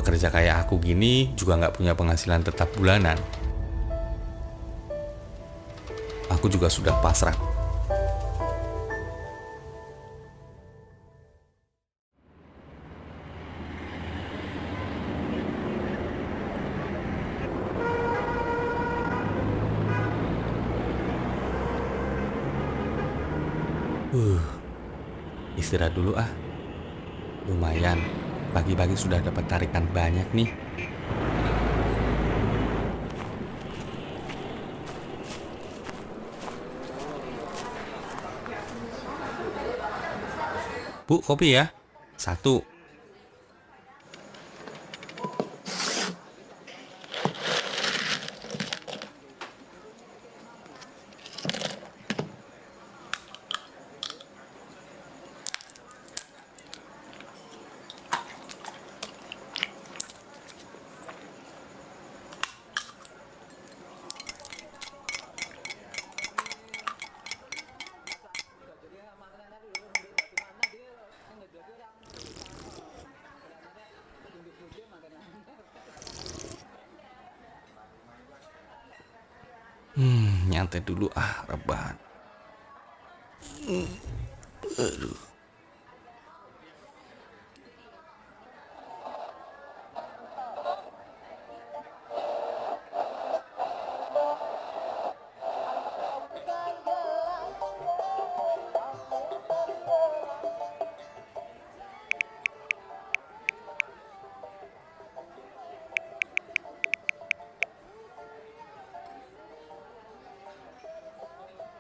Pekerja kayak aku gini juga nggak punya penghasilan tetap bulanan. Aku juga sudah pasrah. Istirahat dulu ah. Lumayan, pagi-pagi sudah dapat tarikan banyak nih. Bu, kopi ya? Satu. Nyantai dulu ah, rebahan. Aduh.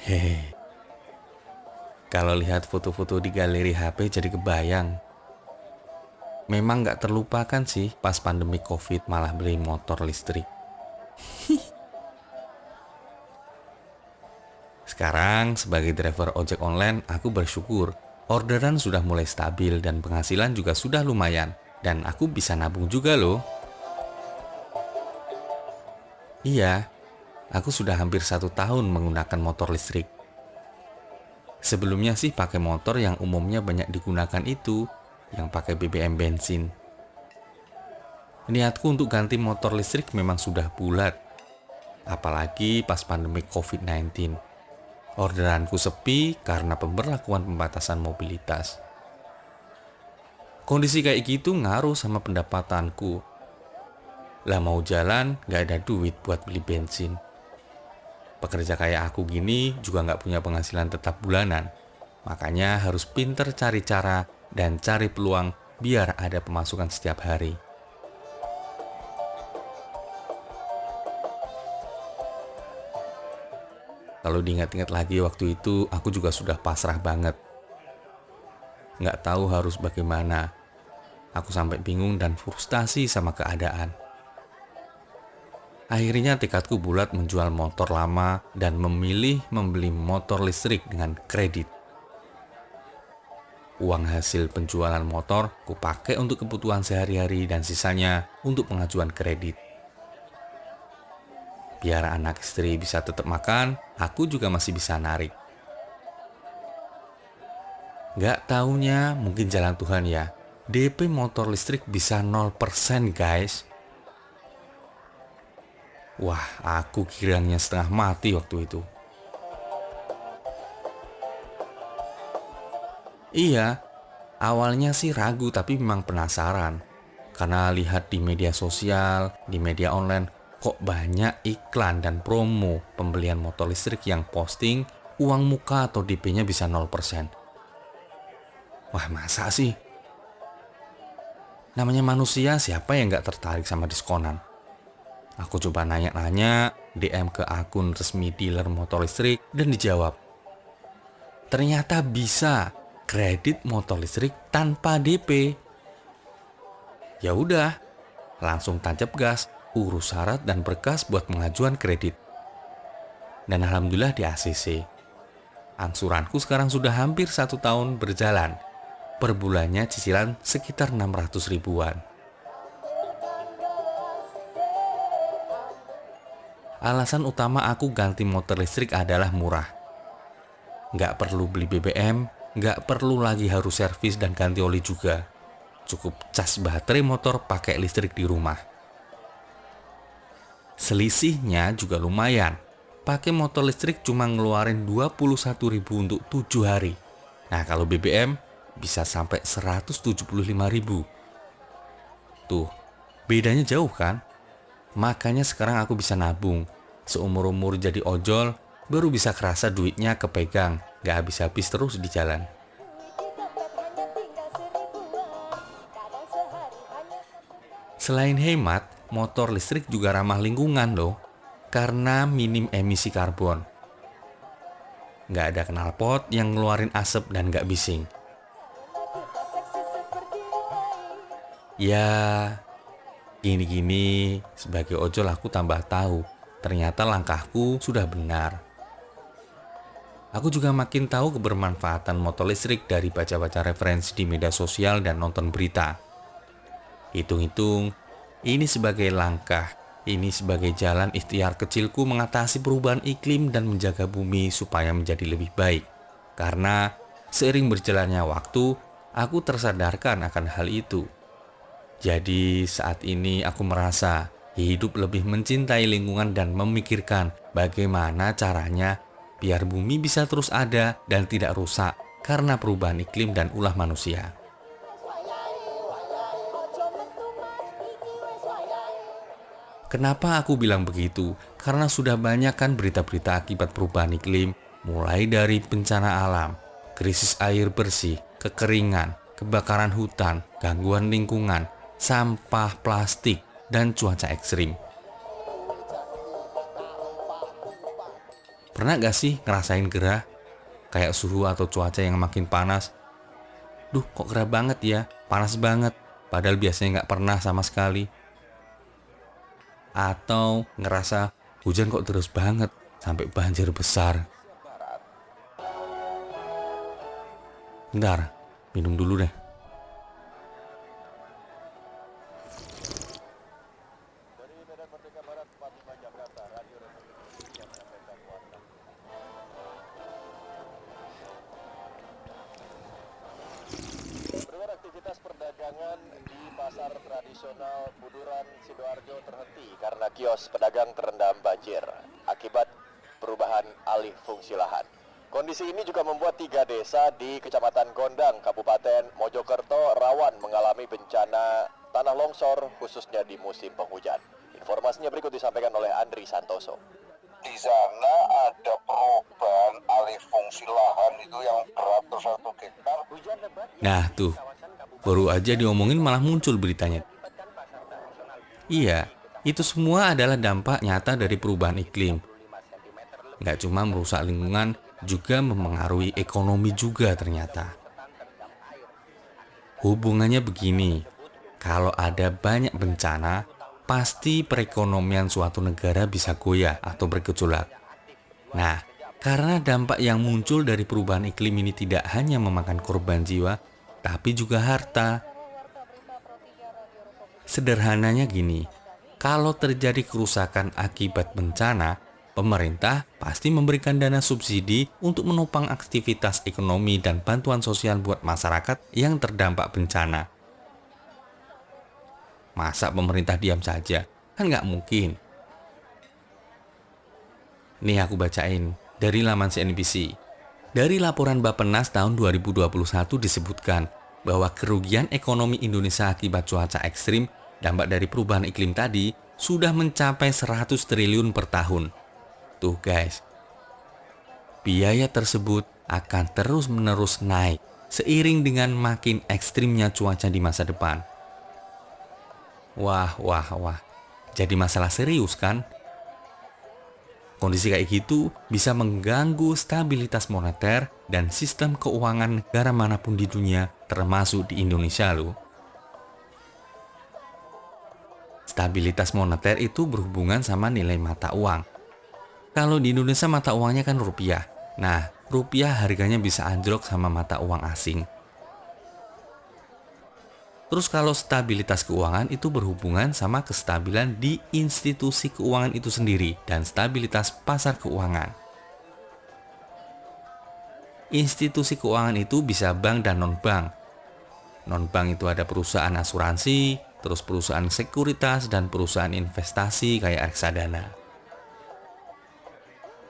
Hehe. Kalau lihat foto-foto di galeri HP jadi kebayang. Memang nggak terlupakan sih pas pandemi COVID malah beli motor listrik. Sekarang sebagai driver ojek online, aku bersyukur orderan sudah mulai stabil dan penghasilan juga sudah lumayan. Dan aku bisa nabung juga loh. Iya, aku sudah hampir 1 tahun menggunakan motor listrik. Sebelumnya sih pakai motor yang umumnya banyak digunakan itu, yang pakai BBM bensin. Niatku untuk ganti motor listrik memang sudah bulat. Apalagi pas pandemi COVID-19. Orderanku sepi karena pemberlakuan pembatasan mobilitas. Kondisi kayak gitu ngaruh sama pendapatanku. Lah mau jalan gak ada duit buat beli bensin. Pekerja kayak aku gini juga gak punya penghasilan tetap bulanan. Makanya harus pinter cari cara dan cari peluang biar ada pemasukan setiap hari. Kalau diingat-ingat lagi waktu itu aku juga sudah pasrah banget. Nggak tahu harus bagaimana. Aku sampai bingung dan frustasi sama keadaan. Akhirnya tekadku bulat menjual motor lama dan memilih membeli motor listrik dengan kredit. Uang hasil penjualan motor kupakai untuk kebutuhan sehari-hari dan sisanya untuk pengajuan kredit. Biar anak istri bisa tetap makan, aku juga masih bisa narik. Gak taunya mungkin jalan Tuhan ya, DP motor listrik bisa 0% guys. Wah, aku kiranya setengah mati waktu itu. Iya, awalnya sih ragu tapi memang penasaran. Karena lihat di media sosial, di media online, kok banyak iklan dan promo pembelian motor listrik yang posting uang muka atau DP-nya bisa 0%. Wah, masa sih? Namanya manusia, siapa yang gak tertarik sama diskonan? Aku coba nanya-nanya, DM ke akun resmi dealer motor listrik dan dijawab. Ternyata bisa kredit motor listrik tanpa DP. Ya udah, langsung tancap gas, urus syarat dan berkas buat pengajuan kredit. Dan alhamdulillah di ACC. Angsuranku sekarang sudah hampir 1 tahun berjalan. Per bulannya cicilan sekitar 600 ribuan. Alasan utama aku ganti motor listrik adalah murah. Nggak perlu beli BBM, nggak perlu lagi harus servis dan ganti oli juga. cukup cas baterai motor pakai listrik di rumah. Selisihnya juga lumayan. Pakai motor listrik cuma ngeluarin 21.000 untuk 7 hari. Nah, kalau BBM bisa sampai 175.000. Tuh, bedanya jauh kan? Makanya sekarang aku bisa nabung. Seumur-umur jadi ojol, baru bisa kerasa duitnya kepegang, gak habis-habis terus di jalan. Selain hemat, motor listrik juga ramah lingkungan loh, karena minim emisi karbon. Nggak ada knalpot yang ngeluarin asap dan nggak bising. Ya, gini-gini sebagai ojol aku tambah tahu, ternyata langkahku sudah benar. Aku juga makin tahu kebermanfaatan motor listrik dari baca-baca referensi di media sosial dan nonton berita. Hitung-hitung, ini sebagai langkah. Ini sebagai jalan ikhtiar kecilku mengatasi perubahan iklim dan menjaga bumi supaya menjadi lebih baik. Karena seiring berjalannya waktu, aku tersadarkan akan hal itu. Jadi saat ini aku merasa hidup lebih mencintai lingkungan dan memikirkan bagaimana caranya biar bumi bisa terus ada dan tidak rusak karena perubahan iklim dan ulah manusia. Kenapa aku bilang begitu? Karena sudah banyak kan berita-berita akibat perubahan iklim, mulai dari bencana alam, krisis air bersih, kekeringan, kebakaran hutan, gangguan lingkungan, sampah plastik, dan cuaca ekstrim. Pernah gak sih ngerasain gerah? Kayak suhu atau cuaca yang makin panas? Duh, kok gerah banget ya? Panas banget, padahal biasanya gak pernah sama sekali. Atau ngerasa hujan kok terus banget sampai banjir besar. Bentar, minum dulu deh. Aktivitas perdagangan di pasar tradisional Buduran, Sidoarjo terhenti karena kios pedagang terendam banjir akibat perubahan alih fungsi lahan. Kondisi ini juga membuat 3 desa di Kecamatan Gondang, Kabupaten Mojokerto rawan mengalami bencana tanah longsor khususnya di musim penghujan. Informasinya berikut disampaikan oleh Andri Santoso. Di sana ada perubahan alih fungsi lahan itu yang beratus satu hektar. Nah tuh, baru aja diomongin malah muncul beritanya. Iya, itu semua adalah dampak nyata dari perubahan iklim. Nggak cuma merusak lingkungan, juga memengaruhi ekonomi juga ternyata. Hubungannya begini, kalau ada banyak bencana, pasti perekonomian suatu negara bisa goyah atau bergejolak. Nah, karena dampak yang muncul dari perubahan iklim ini tidak hanya memakan korban jiwa, tapi juga harta. Sederhananya gini, kalau terjadi kerusakan akibat bencana, pemerintah pasti memberikan dana subsidi untuk menopang aktivitas ekonomi dan bantuan sosial buat masyarakat yang terdampak bencana. Masa pemerintah diam saja? Kan nggak mungkin. Nih aku bacain dari laman CNBC. Dari laporan Bappenas tahun 2021 disebutkan bahwa kerugian ekonomi Indonesia akibat cuaca ekstrim dampak dari perubahan iklim tadi sudah mencapai 100 triliun per tahun. Tuh guys, biaya tersebut akan terus-menerus naik seiring dengan makin ekstrimnya cuaca di masa depan. Wah, jadi masalah serius kan? Kondisi kayak gitu bisa mengganggu stabilitas moneter dan sistem keuangan negara manapun di dunia, termasuk di Indonesia loh. Stabilitas moneter itu berhubungan sama nilai mata uang. Kalau di Indonesia mata uangnya kan rupiah. Nah, rupiah harganya bisa anjlok sama mata uang asing. Terus kalau stabilitas keuangan itu berhubungan sama kestabilan di institusi keuangan itu sendiri dan stabilitas pasar keuangan. Institusi keuangan itu bisa bank dan non-bank. Non-bank itu ada perusahaan asuransi, terus perusahaan sekuritas, dan perusahaan investasi kayak reksadana.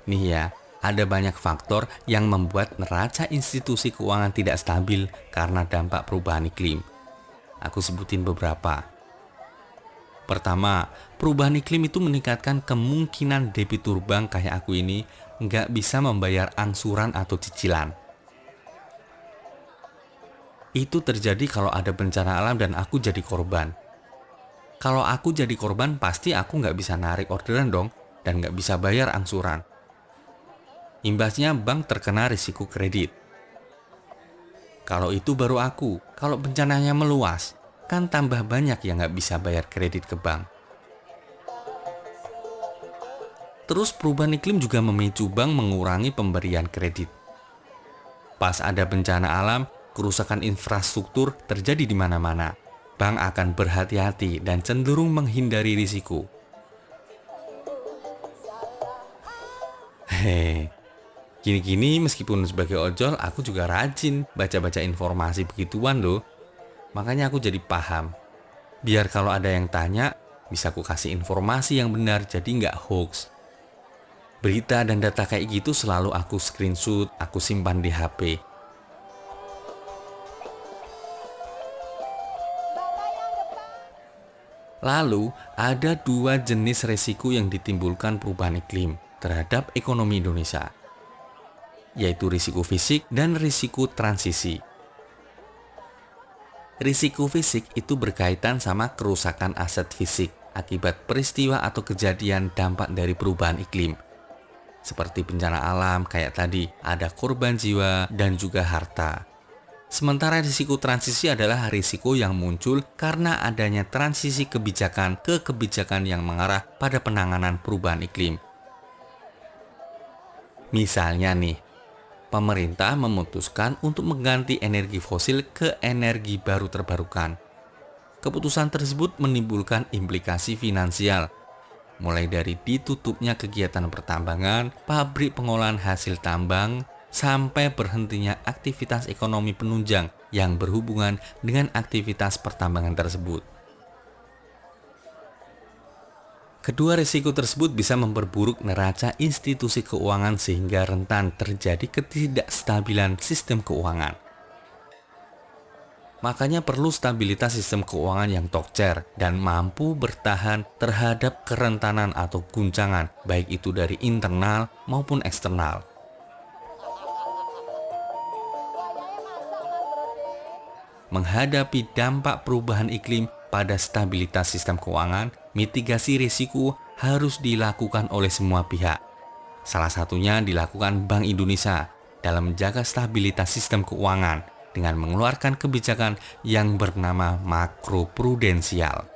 Nih ya, ada banyak faktor yang membuat neraca institusi keuangan tidak stabil karena dampak perubahan iklim. Aku sebutin beberapa. Pertama, perubahan iklim itu meningkatkan kemungkinan debitur bank kayak aku ini nggak bisa membayar angsuran atau cicilan. Itu terjadi kalau ada bencana alam dan aku jadi korban. Kalau aku jadi korban, pasti aku nggak bisa narik orderan dong, dan nggak bisa bayar angsuran. Imbasnya bank terkena risiko kredit. Kalau itu baru aku, kalau bencananya meluas, kan tambah banyak yang nggak bisa bayar kredit ke bank. Terus perubahan iklim juga memicu bank mengurangi pemberian kredit. Pas ada bencana alam, kerusakan infrastruktur terjadi di mana-mana. Bank akan berhati-hati dan cenderung menghindari risiko. Gini-gini meskipun sebagai ojol, aku juga rajin baca-baca informasi begituan loh. Makanya aku jadi paham. Biar kalau ada yang tanya, bisa aku kasih informasi yang benar jadi nggak hoax. Berita dan data kayak gitu selalu aku screenshot, aku simpan di HP. Lalu, ada dua jenis resiko yang ditimbulkan perubahan iklim terhadap ekonomi Indonesia, yaitu risiko fisik dan risiko transisi. Risiko fisik itu berkaitan sama kerusakan aset fisik akibat peristiwa atau kejadian dampak dari perubahan iklim. Seperti bencana alam kayak tadi, ada korban jiwa dan juga harta. Sementara risiko transisi adalah risiko yang muncul karena adanya transisi kebijakan ke kebijakan yang mengarah pada penanganan perubahan iklim. Misalnya nih, pemerintah memutuskan untuk mengganti energi fosil ke energi baru terbarukan. Keputusan tersebut menimbulkan implikasi finansial, mulai dari ditutupnya kegiatan pertambangan, pabrik pengolahan hasil tambang, sampai berhentinya aktivitas ekonomi penunjang yang berhubungan dengan aktivitas pertambangan tersebut. Kedua risiko tersebut bisa memperburuk neraca institusi keuangan sehingga rentan terjadi ketidakstabilan sistem keuangan. Makanya perlu stabilitas sistem keuangan yang tokcer dan mampu bertahan terhadap kerentanan atau guncangan, baik itu dari internal maupun eksternal. Menghadapi dampak perubahan iklim pada stabilitas sistem keuangan, mitigasi risiko harus dilakukan oleh semua pihak. Salah satunya dilakukan Bank Indonesia dalam menjaga stabilitas sistem keuangan dengan mengeluarkan kebijakan yang bernama makroprudensial.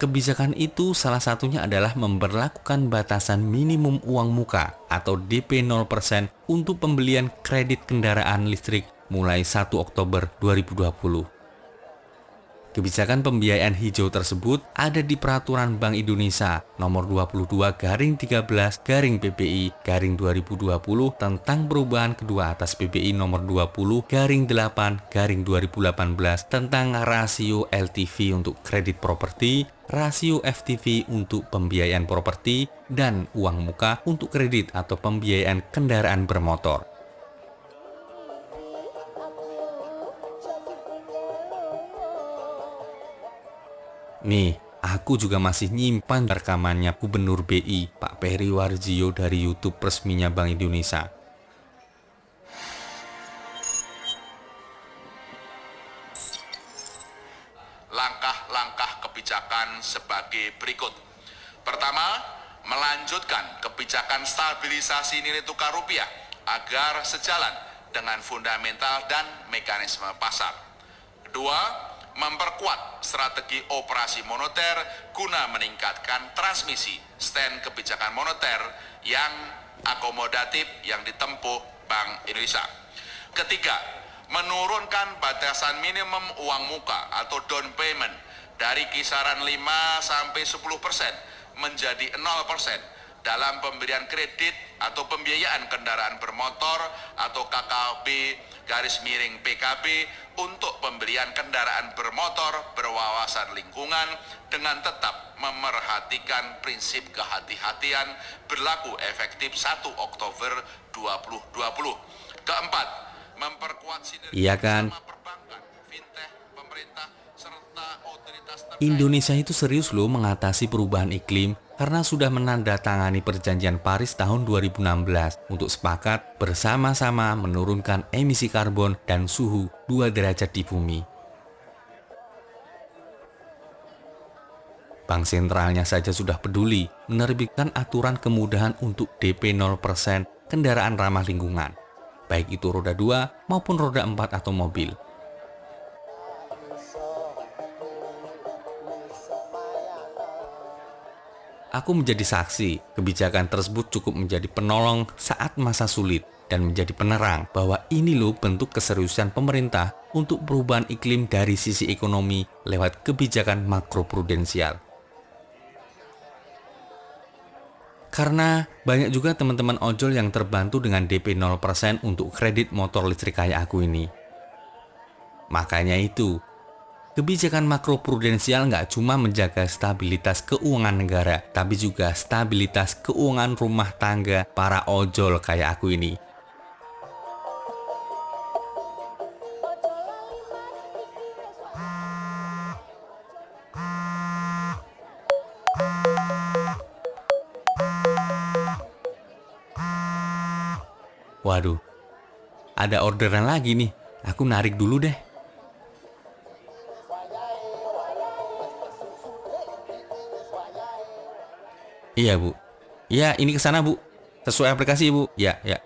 Kebijakan itu salah satunya adalah memberlakukan batasan minimum uang muka atau DP 0% untuk pembelian kredit kendaraan listrik mulai 1 Oktober 2020. Kebijakan pembiayaan hijau tersebut ada di Peraturan Bank Indonesia Nomor 22/13/PBI/2020 tentang perubahan kedua atas PBI Nomor 20/8/2018 tentang rasio LTV untuk kredit properti, rasio FTV untuk pembiayaan properti, dan uang muka untuk kredit atau pembiayaan kendaraan bermotor. Nih, aku juga masih nyimpan rekamannya Gubernur BI, Pak Peri Warjio dari YouTube resminya Bank Indonesia. Langkah-langkah kebijakan sebagai berikut. Pertama, melanjutkan kebijakan stabilisasi nilai tukar rupiah agar sejalan dengan fundamental dan mekanisme pasar. Kedua, memperkuat strategi operasi moneter guna meningkatkan transmisi stand kebijakan moneter yang akomodatif yang ditempuh Bank Indonesia. Ketiga, menurunkan batasan minimum uang muka atau down payment dari kisaran 5-10% menjadi 0% dalam pemberian kredit atau pembiayaan kendaraan bermotor atau KKB-PKB untuk pembelian kendaraan bermotor berwawasan lingkungan dengan tetap memerhatikan prinsip kehati-hatian berlaku efektif 1 Oktober 2020. Keempat, memperkuat sinergi Iya kan? bersama perbankan, fintech, pemerintah, serta otoritas terkait. Indonesia itu serius loh mengatasi perubahan iklim karena sudah menandatangani perjanjian Paris tahun 2016 untuk sepakat bersama-sama menurunkan emisi karbon dan suhu 2 derajat di bumi. Bank sentralnya saja sudah peduli menerbitkan aturan kemudahan untuk DP 0% kendaraan ramah lingkungan, baik itu roda 2 maupun roda 4 atau mobil. Aku menjadi saksi, kebijakan tersebut cukup menjadi penolong saat masa sulit dan menjadi penerang bahwa ini loh bentuk keseriusan pemerintah untuk perubahan iklim dari sisi ekonomi lewat kebijakan makroprudensial. Karena banyak juga teman-teman ojol yang terbantu dengan DP 0% untuk kredit motor listrik kayak aku ini. Makanya itu, kebijakan makroprudensial nggak cuma menjaga stabilitas keuangan negara, tapi juga stabilitas keuangan rumah tangga para ojol kayak aku ini. Waduh, ada orderan lagi nih. Aku narik dulu deh. Iya, Bu. Iya, ini ke sana, Bu. Sesuai aplikasi, Bu. Ya, ya.